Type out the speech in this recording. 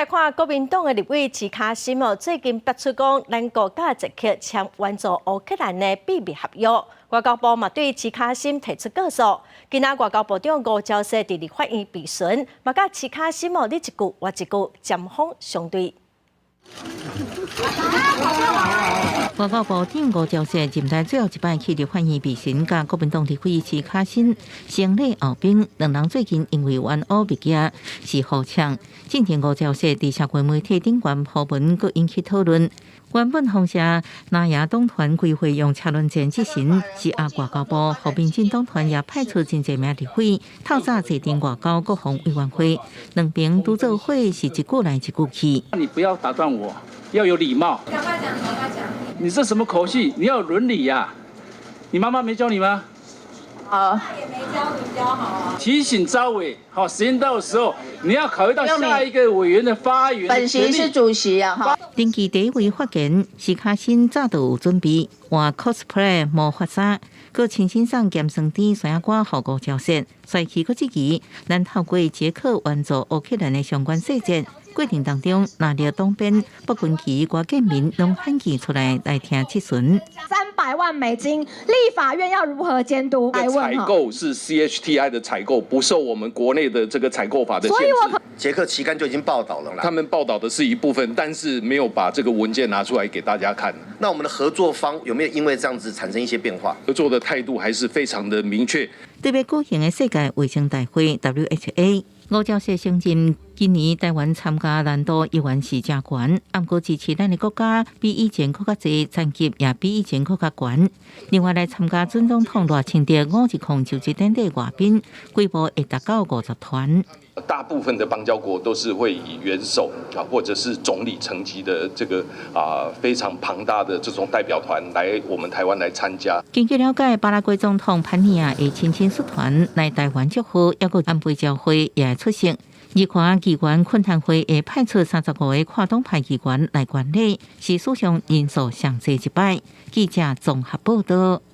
来看国民党的立委齐卡辛哦，最近爆出讲，咱国家捷克签援助乌克兰的秘密合约。外交部嘛对齐卡辛提出告诉，今仔外交部长吴钊燮伫立法院质询，嘛甲齐卡辛哦，你一句我一句，针锋相对。外交部长吴钊燮任内最后一摆去立法院质询，甲国民党立委齐卡辛、成礼后兵两人最近因为冤枉物件是互呛，进前吴钊燮伫社会媒体顶悬铺文，佮引起讨论。原本放下南亚党团规划用车轮战执行，是外交部和民进党团也派出真侪名立委透早制定外交国防委员会，两边拄做伙是一句来一句去。你不要打断我，要有礼貌。赶快讲，赶快讲。你这什么口气？你要有伦理呀！你妈妈没教你吗？也没教你教好啊。提醒召委，好，时间到的时候，你要考虑到下一个委员的发言。本席是主席啊，哈。登记第一位发言，齐卡辛早就有准备，换 cosplay 魔法衫，佮亲身送咸酸甜酸瓜予吴钊燮。帅气佮积极，咱透过捷克援助乌克兰的相关细节。过程当中，拿着东边不分区外建民拢喊起出来听质询。300万美金，立法院要如何监督？采购是 CHTI 的采购，不受我们国内的这个采购法的限制。捷克期刊就已经报道了啦，他们报道的是一部分，但是没有把这个文件拿出来给大家看。那我们的合作方有没有因为这样子产生一些变化？合作的态度还是非常的明确。对要举行的世界卫生大会 （WHA）。吴钊燮承认，今年台湾参加难度依然是真悬，不过支持咱的国家比以前更加多，层级也比以前更加悬。另外来参加准总统热清的510就职典礼外宾，规模会达到50团。大部分的邦交国都是会以元首或者是总理层级的这个非常庞大的这种代表团来我们台湾来参加。根据了解，巴拉圭总统潘尼亚的亲亲率团来台湾祝贺，也有安倍教会也会出席。日韩议员困谈会会派出35位跨党派议员来管理，是史上人数上最一摆。记者综合报道。